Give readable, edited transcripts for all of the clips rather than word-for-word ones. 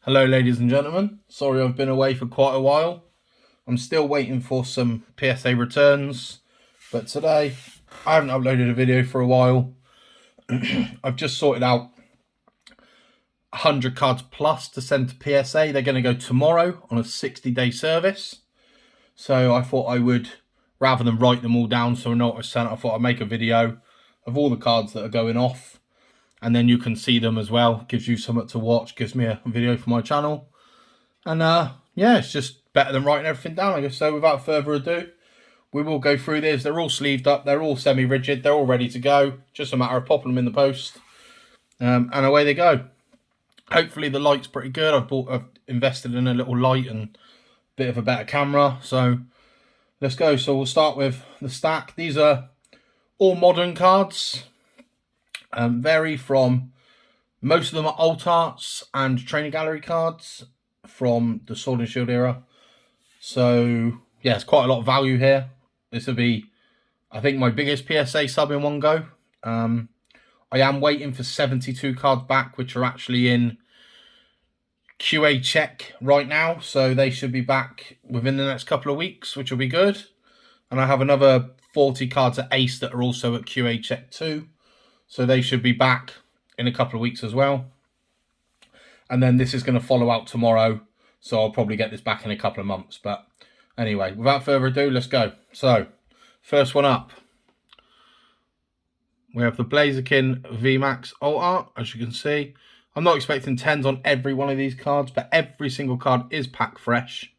Hello ladies and gentlemen, sorry I've been away for quite a while. I'm still waiting for some PSA returns, but today I haven't uploaded a video for a while. I've just sorted out 100 cards plus to send to PSA. They're going to go tomorrow on a 60-day service. So I thought I would, rather than write them all down so I know what I sent, I thought I'd make a video of all the cards that are going off. And then you can see them as well. Gives you something to watch, gives me a video for my channel. And yeah, it's just better than writing everything down, I guess. So without further ado, we will go through these. They're all sleeved up, they're all semi-rigid, they're all ready to go. Just a matter of popping them in the post. And away they go. Hopefully the light's pretty good. I've invested in a little light and a bit of a better camera. So let's go. So we'll start with the stack. These are all modern cards. Vary from, most of them are alt arts and training gallery cards from the Sword and Shield era. So yeah, it's quite a lot of value here. This will be, I think, my biggest PSA sub in one go. I am waiting for 72 cards back, which are actually in QA check right now. So they should be back within the next couple of weeks, which will be good. And I have another 40 cards at Ace that are also at QA check too. So they should be back in a couple of weeks as well. And then this is going to follow out tomorrow. So I'll probably get this back in a couple of months. But anyway, without further ado, let's go. So, first one up. We have the Blaziken VMAX Alt Art, as you can see. I'm not expecting 10s on every one of these cards, but every single card is pack fresh.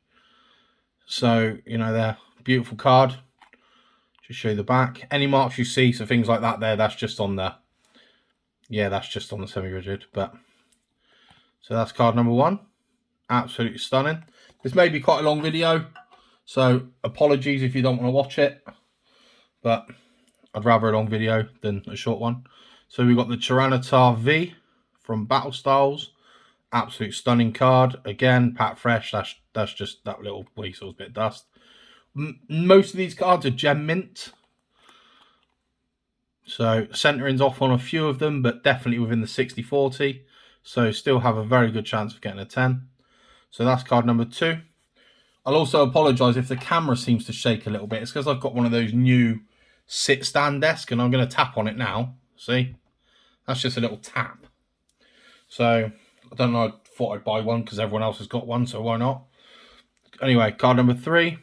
So, you know, they're a beautiful card. Just show you the back. Any marks you see, so things like that there, that's just on the, yeah, that's just on the semi-rigid. But so that's card number one. Absolutely stunning. This may be quite a long video, so apologies if you don't want to watch it, but I'd rather a long video than a short one. So we've got the Tyranitar V from Battle Styles. Absolute stunning card. Again, pack fresh. That's just that little weasel's bit of dust. Most of these cards are gem mint, so centering's off on a few of them, but definitely within the 60-40, so still have a very good chance of getting a 10. So that's card number two. I'll also apologise if the camera seems to shake a little bit. It's because I've got one of those new sit stand desk and I'm going to tap on it now. See, that's just a little tap. So I don't know, I thought I'd buy one because everyone else has got one, so why not? Anyway, card number three.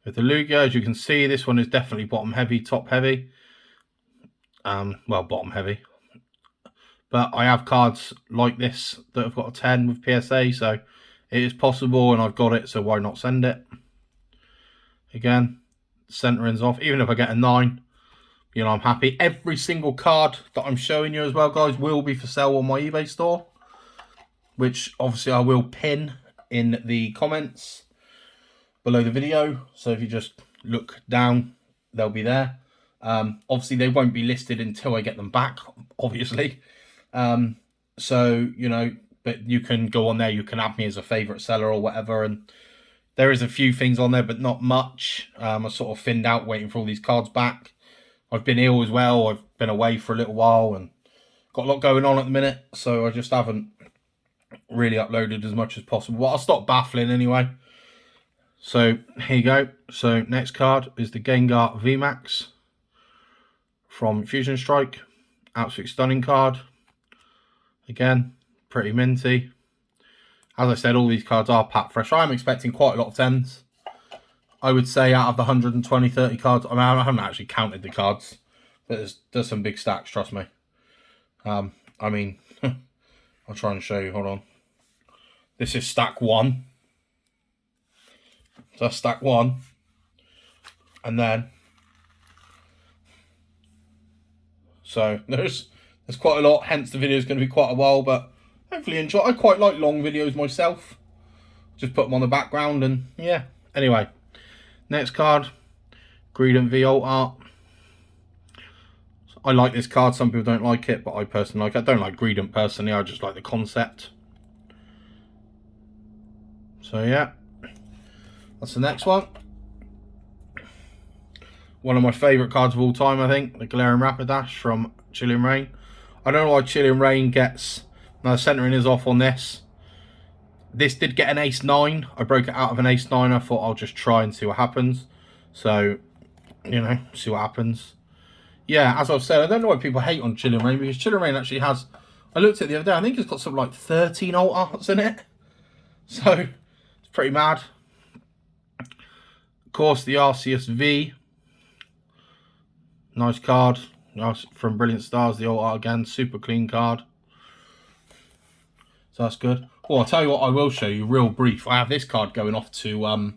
With the Lugia, as you can see, this one is definitely bottom heavy, top heavy. Well, bottom heavy. But I have cards like this that have got a 10 with PSA, so it is possible, and I've got it, so why not send it? Again, centering's off. Even if I get a 9, you know, I'm happy. Every single card that I'm showing you as well, guys, will be for sale on my eBay store, which obviously I will pin in the comments below the video, so if you just look down, they'll be there. Obviously they won't be listed until I get them back, obviously. So, you know, but you can go on there, you can add me as a favorite seller or whatever, and there is a few things on there, but not much. I sort of thinned out waiting for all these cards back. I've been ill as well. I've been away for a little while and got a lot going on at the minute, so I just haven't really uploaded as much as possible. But I'll stop baffling anyway. So here you go. So next card is the Gengar VMAX from Fusion Strike. Absolutely stunning card. Again, pretty minty. As I said, all these cards are pack fresh. I'm expecting quite a lot of 10s. I would say out of the 120, 30 cards, I mean, I haven't actually counted the cards, but there's some big stacks, trust me. I mean, I'll try and show you, hold on. This is stack one. So that's stack one. And then, so there's quite a lot, hence the video is going to be quite a while, but hopefully enjoy. I quite like long videos myself. Just put them on the background and yeah. Anyway, next card, Greedent V Alt Art. I like this card, some people don't like it, but I personally like it. I don't like Greedent personally, I just like the concept. So yeah, that's the next one. One of my favourite cards of all time, I think, the Galarian Rapidash from Chilean Rain. I don't know why Chilean Rain gets, now the centering is off on this, This did get an ace-9. I broke it out of an ace-9. I thought I'll just try and see what happens. So, you know, see what happens. Yeah, as I've said, I don't know why people hate on Chilling Reign, because Chilling Reign actually has, I looked at it the other day, I think it's got something like 13 alt arts in it. So, it's pretty mad. Of course, the Arceus V. Nice card. Nice from Brilliant Stars, the alt art again. Super clean card. So that's good. Well, I'll tell you what I will show you real brief. I have this card going off to,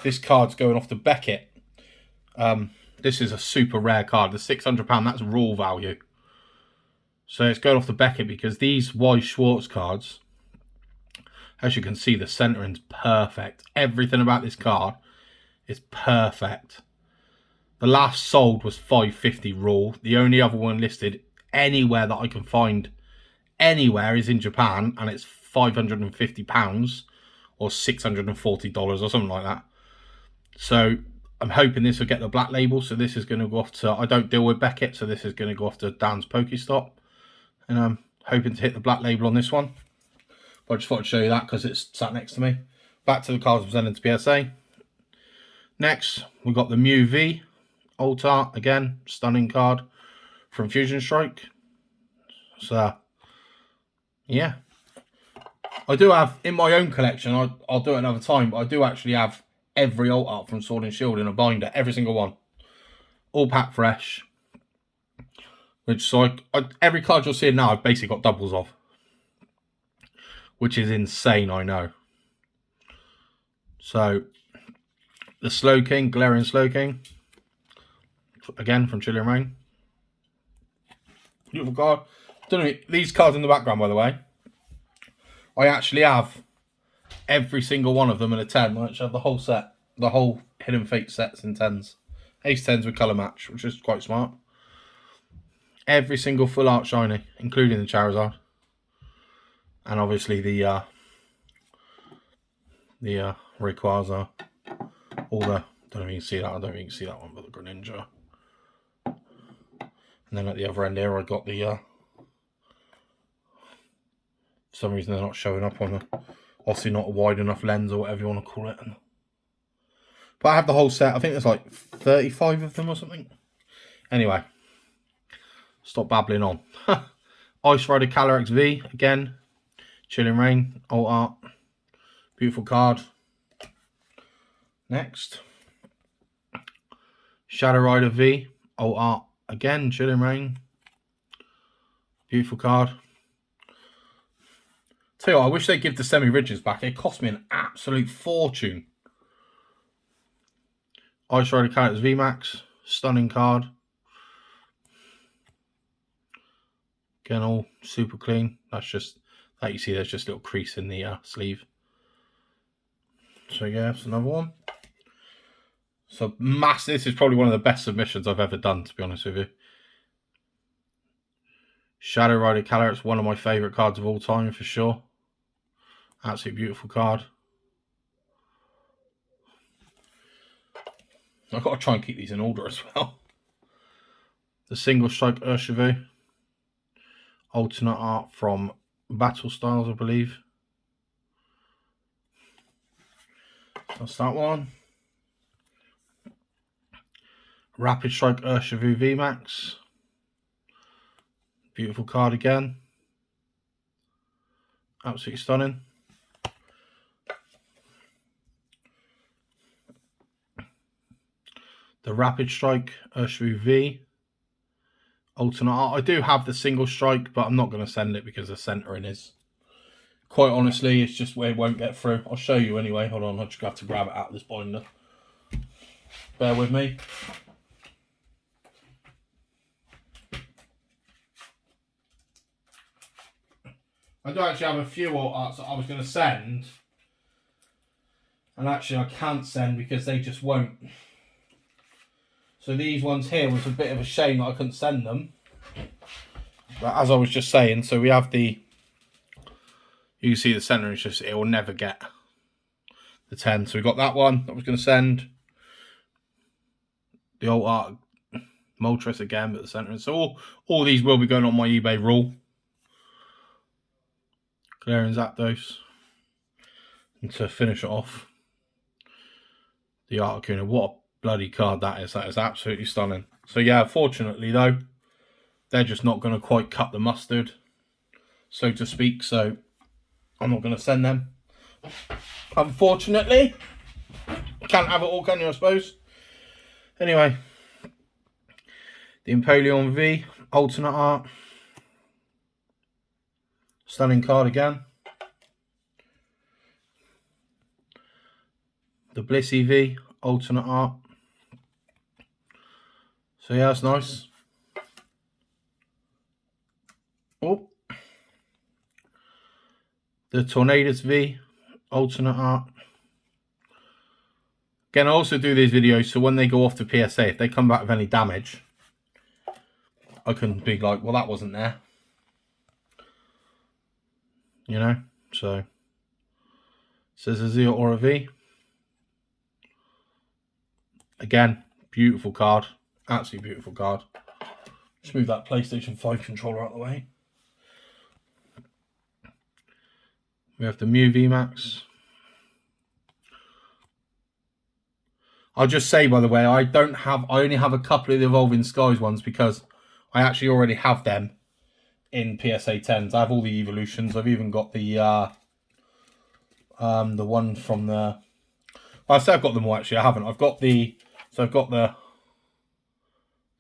this card's going off to Beckett. This is a super rare card. The £600, that's raw value. So it's going off to Beckett because these Y Schwartz cards, as you can see, the centering's perfect. Everything about this card is perfect. The last sold was $550 raw. The only other one listed anywhere that I can find anywhere is in Japan, and it's £550 or $640 or something like that. So I'm hoping this will get the black label. So this is going to go off to, I don't deal with Beckett, so this is going to go off to Dan's Pokestop. And I'm hoping to hit the black label on this one. But I just thought I'd show you that because it's sat next to me. Back to the cards presented to PSA. Next, we've got the Mew V. Alt art, again, stunning card from Fusion Strike. So, yeah. I do have, in my own collection, I'll do it another time, but I do actually have every alt art from Sword and Shield in a binder. Every single one. All packed fresh. Which, so every card you're seeing now, I've basically got doubles of. Which is insane, I know. So, the Slowking, Galarian Slowking. Again, from Chilling Reign. Beautiful card. Don't know, these cards in the background, by the way. I actually have every single one of them in a 10. I actually have the whole set. The whole Hidden Fate sets in 10s. Ace 10s with colour match, which is quite smart. Every single full art shiny, including the Charizard. And obviously the Rayquaza. All the, don't know if you can see that, I don't know if you can see that one, but the Greninja. And then at the other end here, I got the, for some reason they're not showing up on the, obviously not a wide enough lens or whatever you want to call it. But I have the whole set. I think there's like 35 of them or something. Anyway, stop babbling on. Ice Rider Calyrex V, again. Chilling Reign, alt art. Beautiful card. Next. Shadow Rider V, alt art. Again, Chilling Reign. Beautiful card. Tell you what, I wish they'd give the semi-ridges back. It cost me an absolute fortune. Ice Rider Calyrex VMAX. Stunning card. Again, all super clean. That's just, like you see, there's just a little crease in the sleeve. So yeah, it's another one. So massive. This is probably one of the best submissions I've ever done, to be honest with you. Shadow Rider Calyrex, one of my favourite cards of all time for sure. Absolutely beautiful card. I've got to try and keep these in order as well. The Single Strike Urshifu. Alternate art from Battle Styles, I believe. That's that one. Rapid Strike Urshifu VMAX. Beautiful card again. Absolutely stunning. The Rapid Strike Urshifu V. Alternate art. I do have the Single Strike, but I'm not going to send it because the centering is, quite honestly, it's just where it won't get through. I'll show you anyway. Hold on, I'll just have to grab it out of this binder. Bear with me. I do actually have a few alt arts that I was going to send. And actually I can't send because they just won't. So these ones here was a bit of a shame that I couldn't send them. But as I was just saying, so we have the, you can see the center is just, it will never get the 10. So we got that one that I was going to send. The alt art Moltres again, but the center. So all these will be going on my eBay rule. Galarian Zapdos. And to finish it off, the Articuno. What a bloody card that is. That is absolutely stunning. So yeah, fortunately though, they're just not going to quite cut the mustard, so to speak. So I'm not going to send them. Unfortunately. Can't have it all, can you, I suppose? Anyway. The Empoleon V. Alternate art. Stunning card again. The Blissey V. Alternate art. So yeah, that's nice. Oh. The Tornadus V. Alternate art. Again, I also do these videos so when they go off to PSA, if they come back with any damage, I can be like, well, that wasn't there. You know? So, says Azure Aura V. Again, beautiful card. Absolutely beautiful card. Just move that PlayStation 5 controller out of the way. We have the Mew VMAX. I'll just say, by the way, I only have a couple of the Evolving Skies ones because I actually already have them in PSA 10s. I have all the evolutions. I've even got the one from the... I say I've got them all, actually. I haven't. I've got the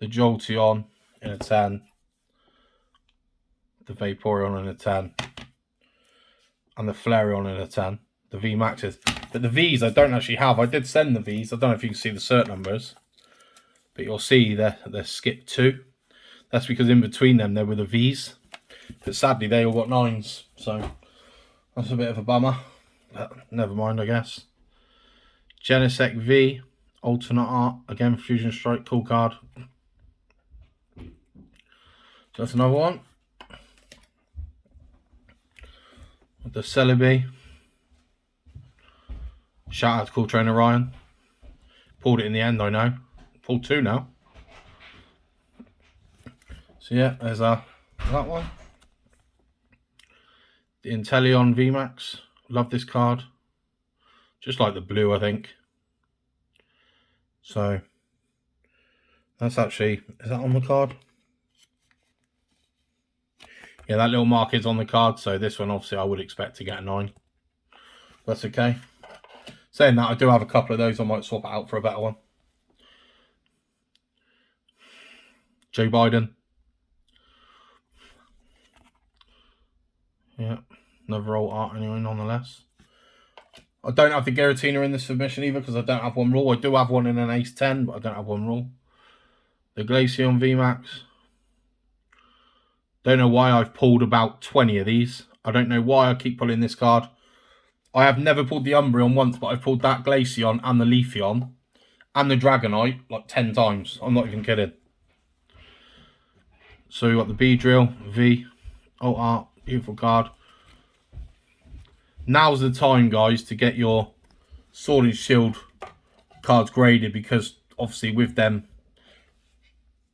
Jolteon in a 10. The Vaporeon in a 10. And the Flareon in a 10. The VMAXs. But the Vs I don't actually have. I did send the Vs. I don't know if you can see the cert numbers. But you'll see they're skipped 2. That's because in between them there were the Vs. But sadly they all got 9s. So that's a bit of a bummer. But never mind, I guess. Genesect V. Alternate art. Again, Fusion Strike. Cool card. So that's another one. The Celebi. Shout out to Cool Trainer Ryan. Pulled it in the end, I know. Pulled 2 now. So yeah, there's that one. The Inteleon VMAX. Love this card. Just like the blue, I think. So that's actually, is that on the card? Yeah, that little mark is on the card. So this one, obviously, I would expect to get a 9. That's okay. Saying that, I do have a couple of those. I might swap it out for a better one. Joe Biden. Yeah, another old art anyway, nonetheless. I don't have the Giratina in this submission either because I don't have one rule. I do have one in an Ace 10, but I don't have one rule. The Glaceon VMAX. Don't know why I've pulled about 20 of these. I don't know why I keep pulling this card. I have never pulled the Umbreon once, but I've pulled that Glaceon and the Leafeon and the Dragonite like 10 times. I'm not even kidding. So we've got the Beedrill V. Alt art. Beautiful card. Now's the time, guys, to get your Sword and Shield cards graded because obviously with them,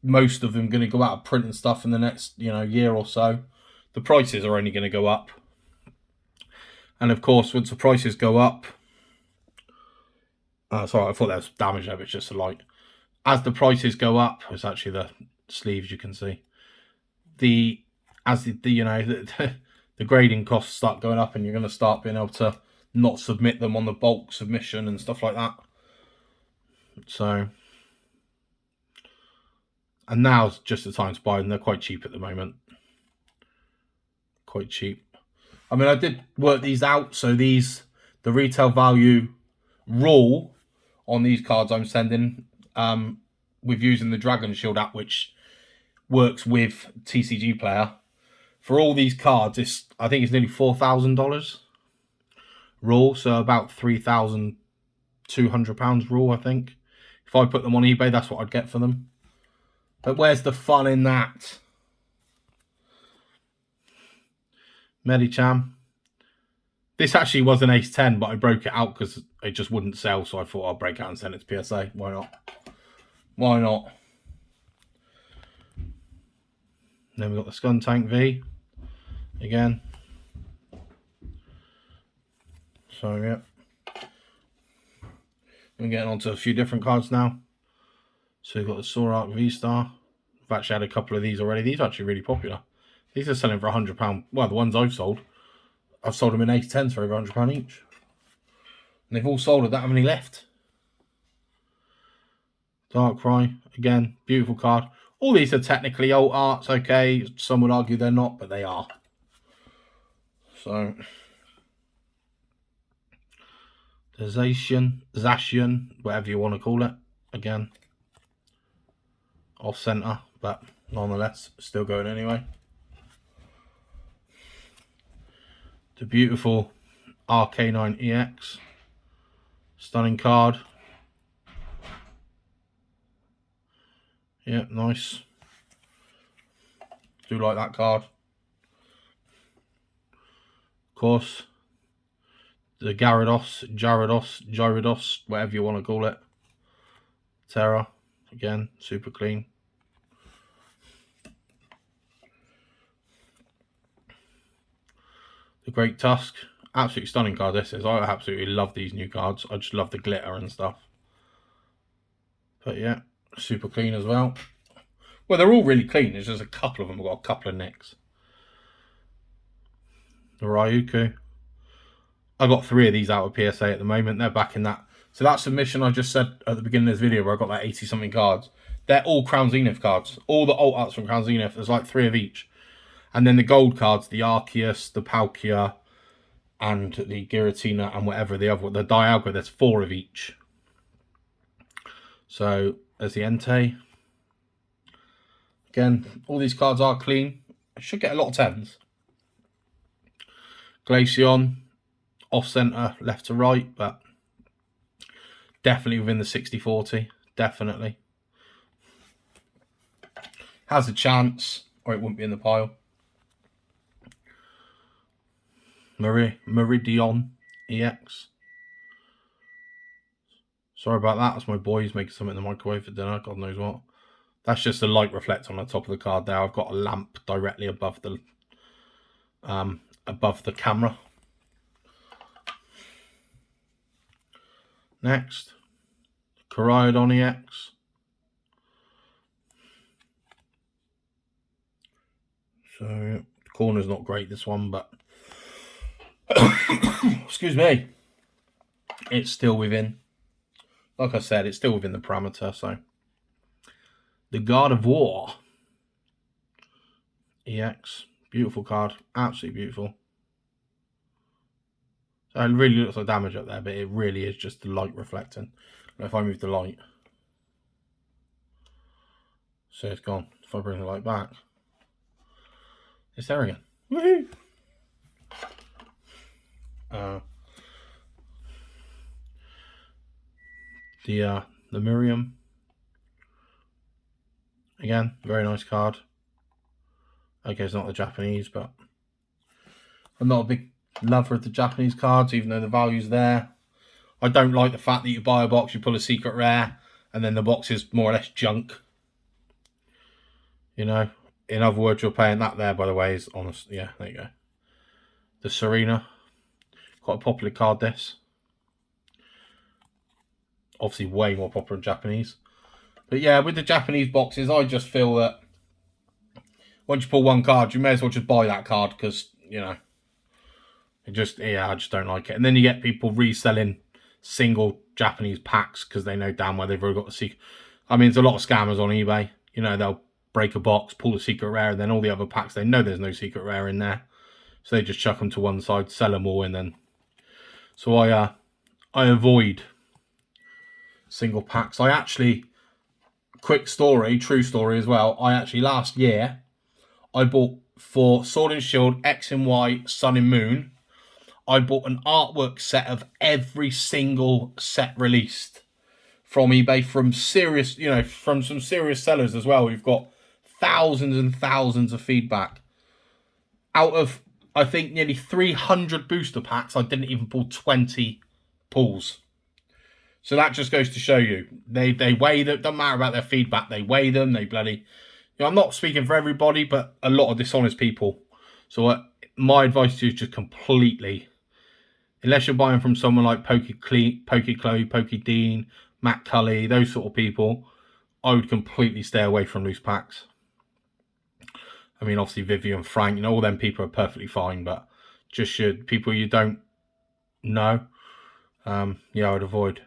most of them going to go out of print and stuff in the next, year or so. The prices are only going to go up. And of course, once the prices go up... sorry, I thought that was damage there, but it's just a light. As the prices go up, it's actually the sleeves you can see. The grading costs start going up and you're going to start being able to not submit them on the bulk submission and stuff like that. So... And now's just the time to buy them. They're quite cheap at the moment. Quite cheap. I mean, I did work these out. So the retail value rule on these cards I'm sending with using the Dragon Shield app, which works with TCG Player. For all these cards, I think it's nearly $4,000 rule. So about £3,200 rule, I think. If I put them on eBay, that's what I'd get for them. But where's the fun in that? Medicham. This actually was an Ace 10, but I broke it out because it just wouldn't sell. So I thought I'll break it out and send it to PSA. Why not? Why not? Then we've got the Skuntank V. Again. So yeah, we're getting on to a few different cards now. So we've got the Sorak V-Star. I've actually had a couple of these already. These are actually really popular. These are selling for £100. Well, the ones I've sold them in 8-10s for over £100 each. And they've all sold at that many left. Darkrai, again, beautiful card. All these are technically old arts, okay. Some would argue they're not, but they are. So, the Zacian, whatever you want to call it. Again, off center, but nonetheless, still going anyway. The beautiful RK9 EX. Stunning card. Yeah, nice. Do like that card. Of course, the Gyarados, whatever you want to call it. Terra, again, super clean. The Great Tusk, absolutely stunning card this is. I absolutely love these new cards. I just love the glitter and stuff. But yeah, super clean as well. Well, they're all really clean. There's just a couple of them have got a couple of nicks. The Ryuku. I got 3 of these out of PSA at the moment. They're back in that. So that submission I just said at the beginning of this video where I got like 80 something cards. They're all Crown Zenith cards. All the alt arts from Crown Zenith. There's like 3 of each. And then the gold cards, the Arceus, the Palkia, and the Giratina, and whatever the other one, the Dialga, there's 4 of each. So there's the Entei. Again, all these cards are clean. I should get a lot of 10s. Glaceon, off center, left to right, but definitely within the 60-40. Definitely. Has a chance, or it wouldn't be in the pile. Meridian EX. Sorry about that. That's my boy. He's making something in the microwave for dinner. God knows what. That's just a light reflect on the top of the card there. I've got a lamp directly above the camera. Next, Koraidon EX. So the corner's not great this one, but excuse me, it's still within. Like I said, it's still within the parameter. So the God of War EX, beautiful card, absolutely beautiful. So it really looks like damage up there, but it really is just the light reflecting. If I move the light, so it's gone. If I bring the light back, it's there again. Woohoo! The Miriam. Again, very nice card. Okay, it's not the Japanese, but I'm not a big lover of the Japanese cards, even though the value's there. I don't like the fact that you buy a box, you pull a secret rare, and then the box is more or less junk. You know, in other words, you're paying that there, by the way, is honest. Yeah, there you go. The Serena, quite a popular card, this. Obviously, way more popular in Japanese. But yeah, with the Japanese boxes, I just feel that once you pull one card, you may as well just buy that card because, you know, I just don't like it. And then you get people reselling single Japanese packs because they know damn well they've already got the secret. I mean, there's a lot of scammers on eBay. You know, they'll break a box, pull the secret rare, and then all the other packs, they know there's no secret rare in there. So they just chuck them to one side, sell them all, and then... So I avoid single packs. I actually... Quick story, true story as well. I actually, last year, I bought for Sword and Shield, X and Y, Sun and Moon, I bought an artwork set of every single set released from eBay, from serious, you know, from some serious sellers as well. We've got thousands and thousands of feedback. Out of, I think, nearly 300 booster packs, I didn't even pull 20 pulls. So that just goes to show you, they weigh them. Doesn't matter about their feedback. They weigh them. They bloody, you know, I'm not speaking for everybody, but a lot of dishonest people. So my advice to you is just completely Unless you're buying from someone like Chloe, Dean, Matt Cully, those sort of people, I would completely stay away from loose packs. I mean, obviously Vivian, Frank, you know, all them people are perfectly fine, but just people you don't know, yeah, I would avoid.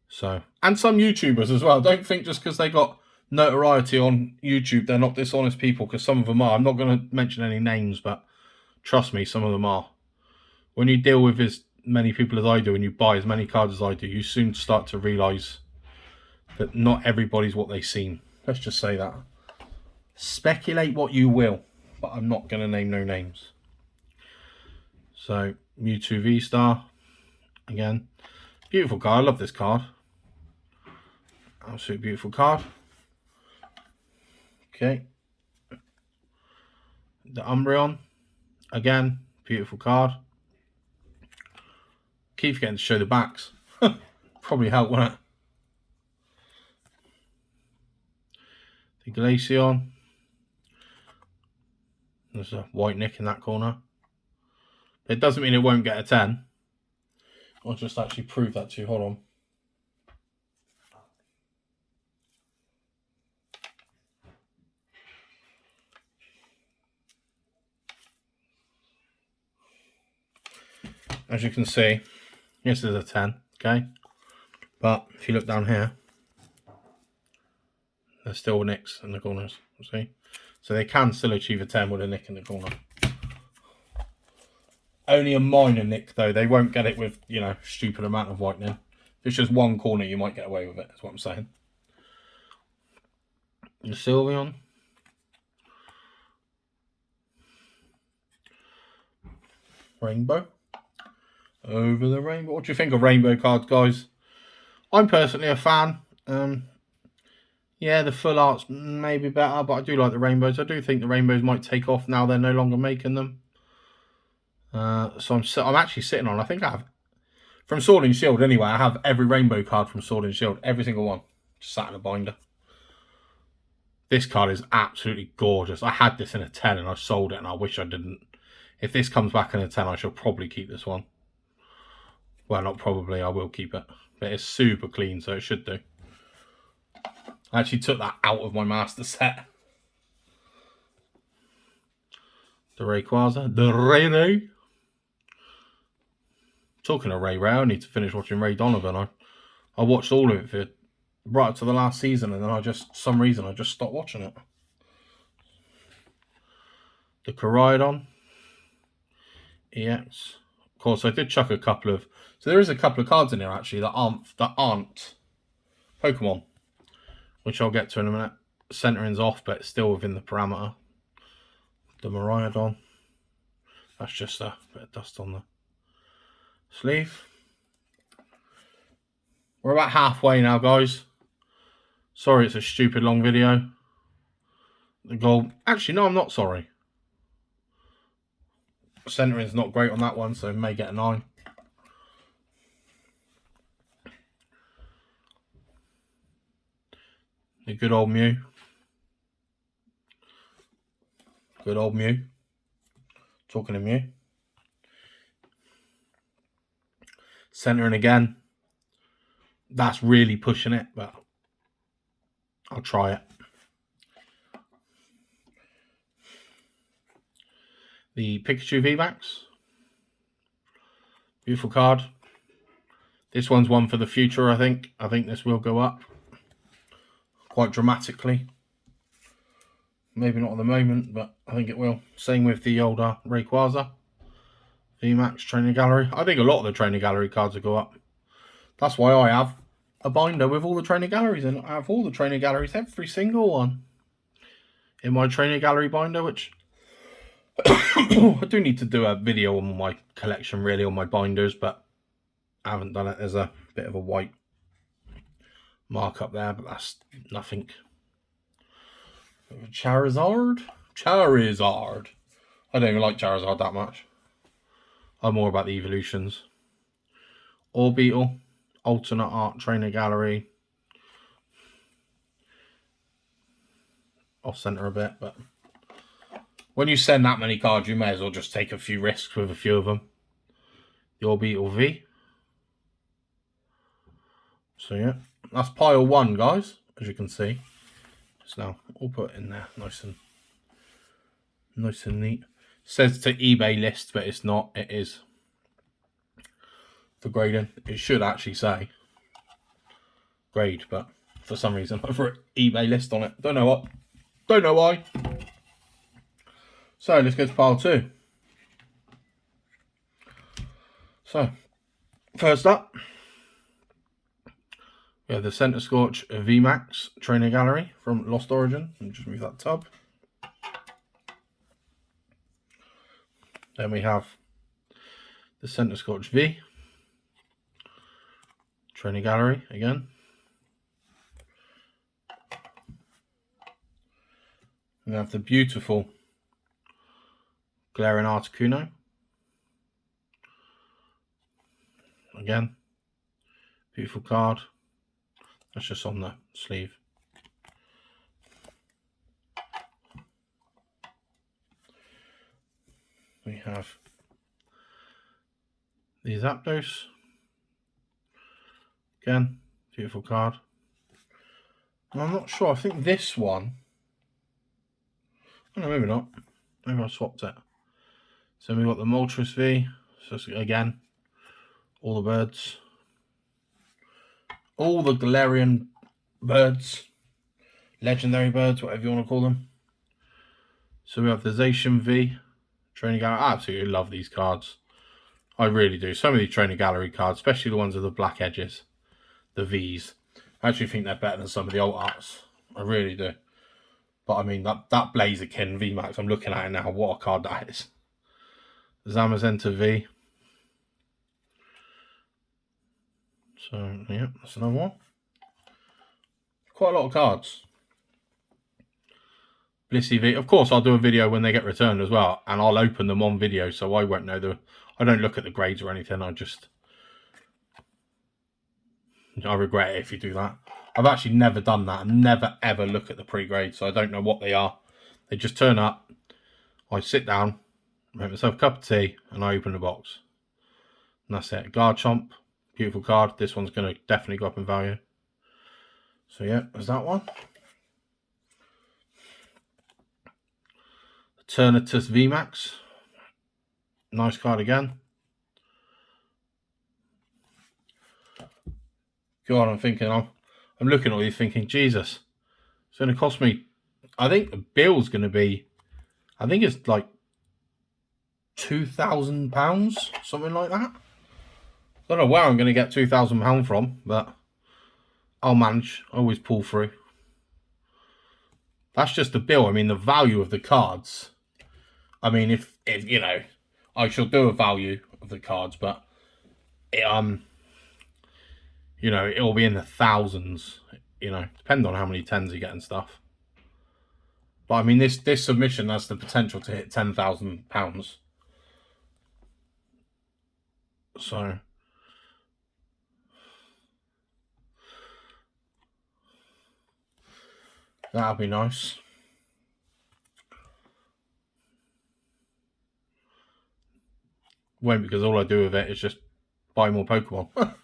So, and some YouTubers as well. Don't think just because they got notoriety on YouTube, they're not dishonest people, because some of them are. I'm not going to mention any names, but trust me, some of them are. When you deal with as many people as I do and you buy as many cards as I do, you soon start to realise that not everybody's what they seem. Let's just say that. Speculate what you will, but I'm not going to name no names. So, Mewtwo V-Star. Again, beautiful card. I love this card. Absolutely beautiful card. Okay. The Umbreon. Again, beautiful card. Keep forgetting to show the backs. Probably help, wouldn't it? The Glaceon. There's a white nick in that corner. It doesn't mean it won't get a 10. I'll just actually prove that to you. Hold on. As you can see, this is a 10, okay? But if you look down here, there's still nicks in the corners, see? So they can still achieve a 10 with a nick in the corner. Only a minor nick, though. They won't get it with, you know, stupid amount of whitening. If it's just one corner, you might get away with it, that's what I'm saying. The Sylveon. Rainbow. Over the rainbow. What do you think of rainbow cards, guys? I'm personally a fan. Yeah, the full art's maybe better, but I do like the rainbows. I do think the rainbows might take off now they're no longer making them. So I'm actually sitting on, I think I have, from Sword and Shield anyway, I have every rainbow card from Sword and Shield. Every single one. Just sat in a binder. This card is absolutely gorgeous. I had this in a 10 and I sold it and I wish I didn't. If this comes back in a 10, I shall probably keep this one. Well, not probably, I will keep it. But it's super clean, so it should do. I actually took that out of my master set. The Rayquaza. The Ray. Talking of Ray, I need to finish watching Ray Donovan. I watched all of it for right up to the last season, and then I just, some reason, I just stopped watching it. The Koraidon. EX. Of course, I did chuck a couple of... So there is a couple of cards in here, actually, that aren't Pokemon, which I'll get to in a minute. Centering's off, but it's still within the parameter. The Miraidon. That's just a bit of dust on the sleeve. We're about halfway now, guys. Sorry, it's a stupid long video. The gold... Actually, no, I'm not sorry. Centering's not great on that one, so may get a 9. The good old Mew. Good old Mew. Talking to Mew. Centering again. That's really pushing it, but I'll try it. The Pikachu VMAX. Beautiful card. This one's one for the future, I think. I think this will go up quite dramatically. Maybe not at the moment, but I think it will. Same with the older Rayquaza. VMAX Trainer Gallery. I think a lot of the Trainer Gallery cards will go up. That's why I have a binder with all the Trainer Galleries in. I have all the Trainer Galleries, every single one, in my Trainer Gallery binder, which... I do need to do a video on my collection, really, on my binders, but I haven't done it. There's a bit of a white mark up there, but that's nothing. Charizard? Charizard. I don't even like Charizard that much. I'm more about the evolutions. Orbeetle. Alternate Art Trainer Gallery. Off center a bit, but when you send that many cards, you may as well just take a few risks with a few of them. the Orbital V. So yeah, that's pile 1, guys, as you can see. So now we'll put it in there nice and neat. It says to eBay list, but it's not. It is for grading. It should actually say grade, but for some reason I put eBay list on it. Don't know what. Don't know why. So let's go to pile 2. So first up, we have the Centre Scorch VMAX Trainer Gallery from Lost Origin. Let me just move that tub. Then we have the Centre Scorch V Trainer Gallery again. We have the beautiful Glaring Articuno. Again, beautiful card. That's just on the sleeve. We have the Zapdos. Again, beautiful card. And I'm not sure. I think this one. Oh, no, maybe not. Maybe I swapped it. So we've got the Moltres V. So again, all the birds. All the Galarian birds. Legendary birds, whatever you want to call them. So we have the Zacian V. Training Gallery. I absolutely love these cards. I really do. Some of these Training Gallery cards, especially the ones with the black edges. The V's. I actually think they're better than some of the old arts. I really do. But I mean, that Blaziken VMAX, I'm looking at it now. What a card that is. Zamazenta V. So, yeah, that's another one. Quite a lot of cards. Blissey V. Of course, I'll do a video when they get returned as well. And I'll open them on video, so I won't know I don't look at the grades or anything. I regret it if you do that. I've actually never done that. I never, ever look at the pre-grades, so I don't know what they are. They just turn up. I sit down, make myself a cup of tea, and I open the box. And that's it. Garchomp. Beautiful card. This one's going to definitely go up in value. So yeah, there's that one. Eternatus VMAX. Nice card again. God, I'm thinking, I'm looking at all these thinking, Jesus, it's going to cost me, I think the bill's going to be, I think it's like £2,000, something like that. I don't know where I'm going to get £2,000 from, but I'll manage. I always pull through. That's just the bill. I mean, the value of the cards. I mean, if you know, I shall do a value of the cards, but you know, it'll be in the thousands. You know, depending on how many tens you get and stuff. But I mean, this submission has the potential to hit £10,000. So that'll be nice. Won't, because all I do with it is just buy more Pokemon.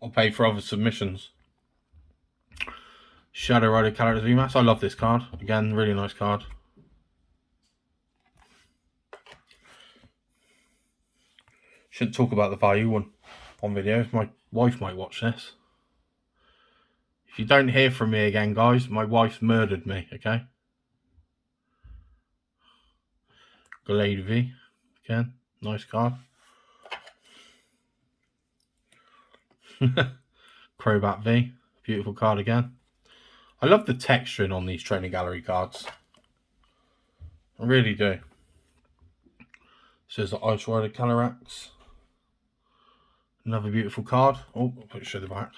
I'll pay for other submissions. Shadow Rider Characters VMAX. I love this card. Again, really nice card. Shouldn't talk about the value on videos. My wife might watch this. If you don't hear from me again, guys, my wife's murdered me, okay? Glade V. Again, nice card. Crobat V. Beautiful card again. I love the texturing on these Training Gallery cards. I really do. So there's the Ice Rider Calyrex. Another beautiful card. Oh, I'll put it to the back.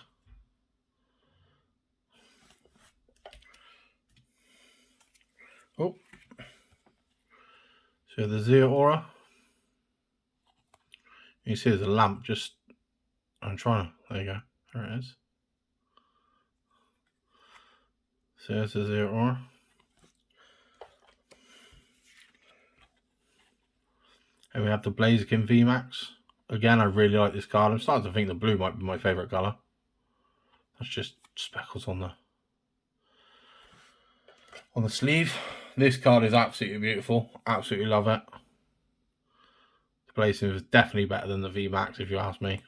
Oh. So the Zeraora. You see there's a lamp just... I'm trying to... There you go. There it is. So there's the Zeraora. And we have the Blaziken VMAX. Again, I really like this card. I'm starting to think the blue might be my favourite colour. That's just speckles on the sleeve. This card is absolutely beautiful. Absolutely love it. The Blaziken is definitely better than the VMAX, if you ask me.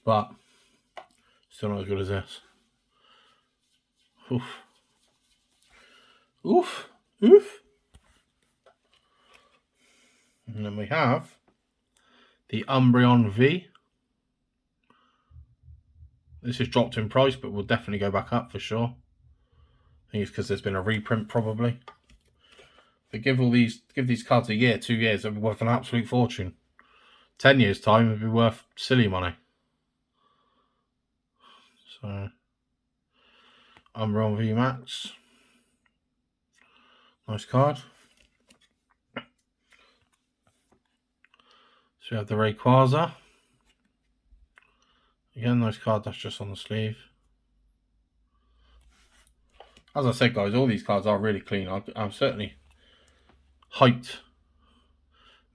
But still not as good as this. Oof. Oof. Oof. And then we have the Umbreon V. This has dropped in price, but will definitely go back up for sure. I think it's because there's been a reprint probably. But give these cards a year, 2 years, they'll be worth an absolute fortune. 10 years time, it'd be worth silly money. So Umbreon VMAX. Nice card. So we have the Rayquaza. Again, nice card, that's just on the sleeve. As I said, guys, all these cards are really clean. I'm certainly hyped.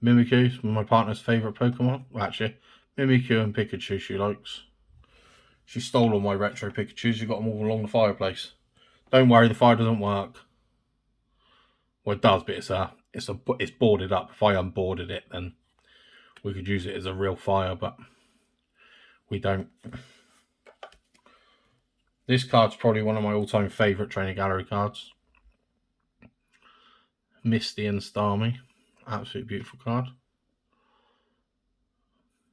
Mimikyu is my partner's favourite Pokemon. Well, actually, Mimikyu and Pikachu she likes. She stole all my retro Pikachus. She got them all along the fireplace. Don't worry, the fire doesn't work. Well, it does, but it's boarded up. If I unboarded it, then we could use it as a real fire, but we don't. This card's probably one of my all-time favourite Trainer Gallery cards. Misty and Starmie. Absolutely beautiful card.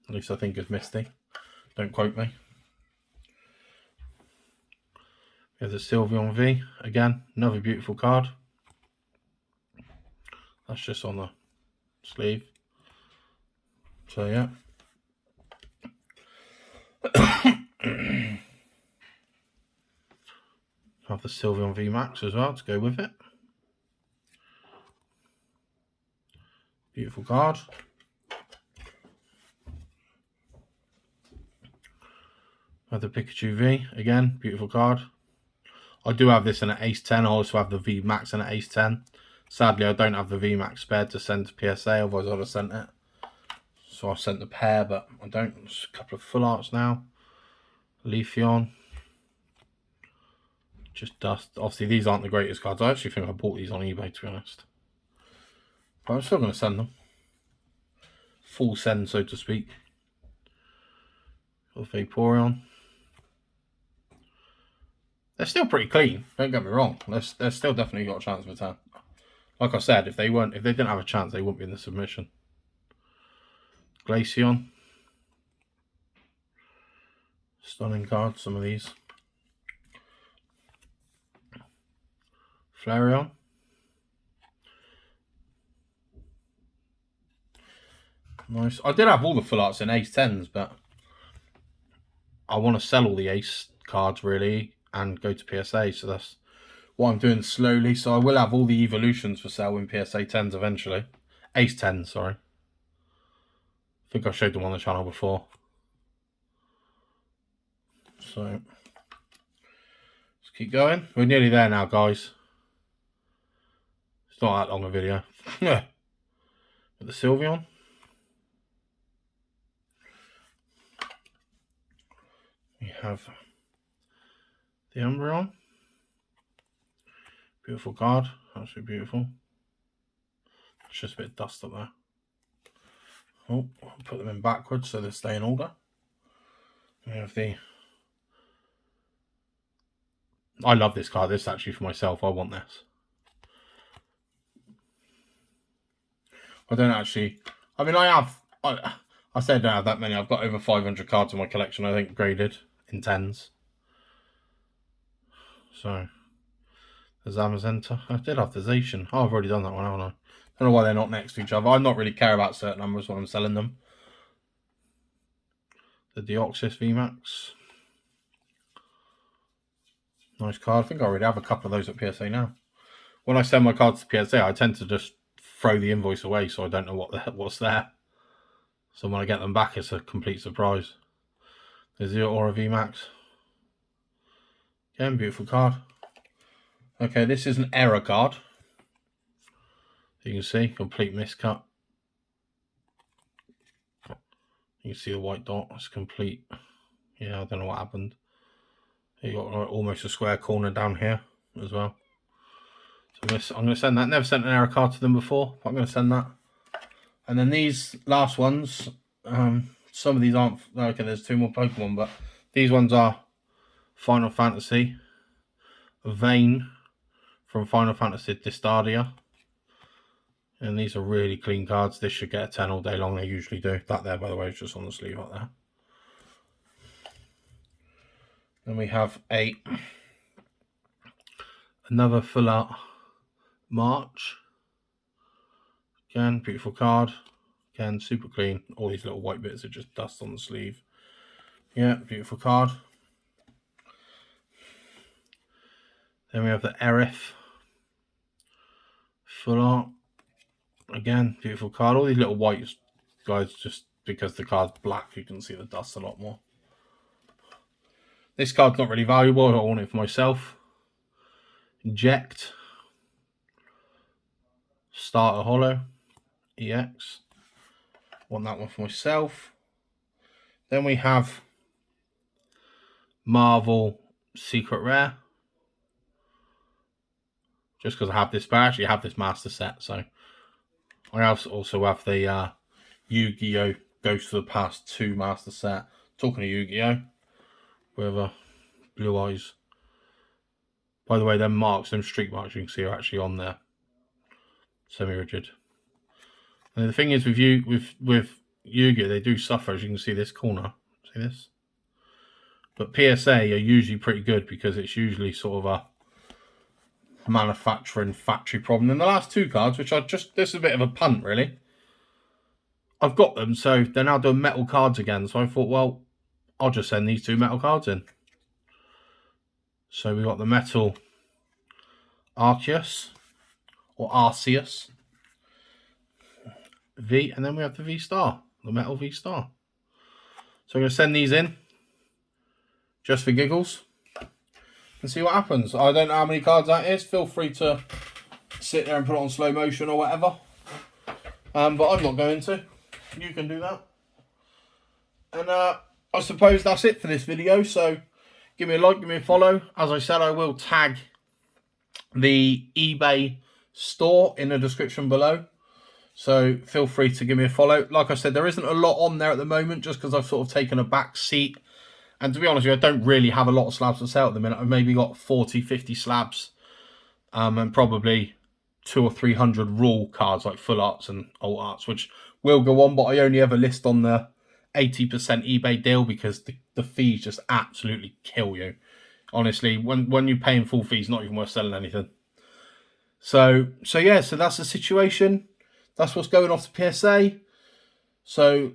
At least I think it's Misty. Don't quote me. We have the Sylveon V. Again, another beautiful card. That's just on the sleeve. So yeah. Have the Sylveon VMAX as well to go with it. Beautiful card. Have the Pikachu V. Again, beautiful card. I do have this in an Ace 10. I also have the VMAX in an Ace 10. Sadly, I don't have the VMAX spared to send to PSA, otherwise I'd have sent it. So I've sent the pair, but I don't. There's a couple of full arts now. Leafeon. Just dust. Obviously, these aren't the greatest cards. I actually think I bought these on eBay, to be honest. But I'm still going to send them. Full send, so to speak. Got Vaporeon. They're still pretty clean. Don't get me wrong. They're still definitely got a chance of a 10. Like I said, if they didn't have a chance, they wouldn't be in the submission. Glaceon. Stunning card, some of these. Flareon. Nice. I did have all the full arts in Ace 10s, but I want to sell all the Ace cards really and go to PSA, so that's what I'm doing slowly. So I will have all the evolutions for sale in PSA 10s eventually. Ace 10s, sorry. I think I showed them on the channel before. So let's keep going. We're nearly there now, guys. It's not that long a video. Yeah. The Sylveon. We have the Umbreon. Beautiful card. Absolutely beautiful. It's just a bit of dust up there. Oh, I'll put them in backwards so they stay in order. We have the... I love this card. This is actually for myself. I want this. I don't actually... I mean, I say I don't have that many. I've got over 500 cards in my collection, I think, graded in 10s. So, the Zamazenta. I did have the Zacian. Oh, I've already done that one, haven't I? I don't know why they're not next to each other. I not really care about certain numbers when I'm selling them. The Deoxys VMAX. Nice card. I think I already have a couple of those at PSA now. When I send my cards to PSA, I tend to just throw the invoice away, so I don't know what's there. So when I get them back, it's a complete surprise. There's the Aura VMAX. Again, beautiful card. Okay, this is an error card. You can see, complete miscut. You can see the white dot, it's complete. Yeah, I don't know what happened. You got almost a square corner down here as well. So I'm going to send that. Never sent an error card to them before. I'm going to send that. And then these last ones, some of these aren't. Okay, there's 2 more Pokemon, but these ones are Final Fantasy, Vayne from Final Fantasy Distadia. And these are really clean cards. This should get a 10 all day long. They usually do. That there, by the way, is just on the sleeve right there. Then we have another full art March. Again, beautiful card. Again, super clean. All these little white bits are just dust on the sleeve. Yeah, beautiful card. Then we have the Aerith full art. Again, beautiful card. All these little white guys, just because the card's black, you can see the dust a lot more. This card's not really valuable. I want it for myself. Inject. Starter Holo. EX. Want that one for myself. Then we have Marvel Secret Rare. Just because I have this, but I actually have this master set, so I also have the Yu-Gi-Oh! Ghost of the Past 2 master set. Talking of Yu-Gi-Oh! With blue eyes. By the way, them marks, them streak marks you can see are actually on there. Semi-rigid. And the thing is with Yu-Gi-Oh! They do suffer, as you can see this corner. See this? But PSA are usually pretty good because it's usually sort of a manufacturing factory problem. And the last 2 cards, which are just, this is a bit of a punt really. I've got them, so they're now doing metal cards again. So I thought, well, I'll just send these 2 metal cards in. So we got the metal Arceus or Arceus V, and then we have the V-Star, the metal V-Star. So I'm going to send these in just for giggles and see what happens. I don't know how many cards that is. Feel free to sit there and put it on slow motion or whatever. But I'm not going to. You can do that. And I suppose that's it for this video. So give me a like, give me a follow. As I said, I will tag the eBay store in the description below. So feel free to give me a follow. Like I said, there isn't a lot on there at the moment just because I've sort of taken a back seat. And to be honest with you, I don't really have a lot of slabs to sell at the minute. I've maybe got 40, 50 slabs. And probably 200 or 300 raw cards like full arts and alt arts, which will go on, but I only ever list on the 80% eBay deal because the fees just absolutely kill you. Honestly, when you're paying full fees, not even worth selling anything. So yeah, so that's the situation. That's what's going off to PSA. So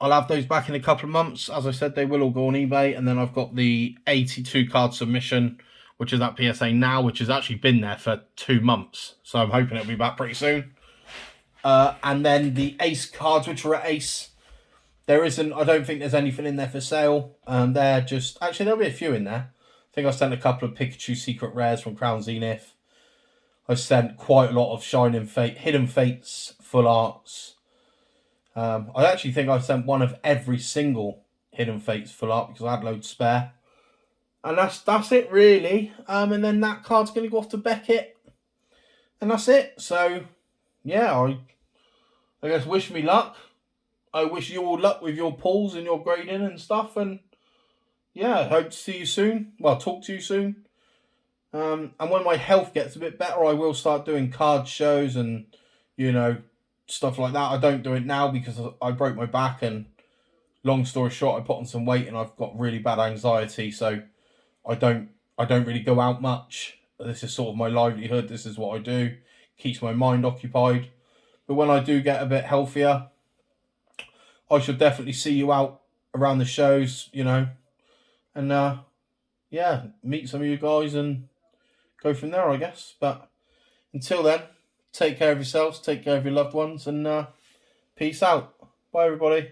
I'll have those back in a couple of months. As I said, they will all go on eBay. And then I've got the 82 card submission, which is at PSA now, which has actually been there for 2 months. So I'm hoping it'll be back pretty soon. And then the Ace cards, which are at Ace. There isn't, I don't think there's anything in there for sale. They're just, actually there'll be a few in there. I think I sent a couple of Pikachu Secret Rares from Crown Zenith. I sent quite a lot of Hidden Fates full arts. I actually think I sent one of every single Hidden Fates full art because I had loads spare. And that's it really. And then that card's going to go off to Beckett. And that's it. So, yeah, I guess wish me luck. I wish you all luck with your pulls and your grading and stuff. And, yeah, hope to see you soon. Well, talk to you soon. And when my health gets a bit better, I will start doing card shows and, you know, stuff like that. I don't do it now because I broke my back and long story short, I put on some weight and I've got really bad anxiety. So I don't really go out much. This is sort of my livelihood. This is what I do. Keeps my mind occupied. But when I do get a bit healthier, I should definitely see you out around the shows, you know. And, yeah, meet some of you guys and go from there, I guess. But until then, take care of yourselves, take care of your loved ones, and peace out. Bye, everybody.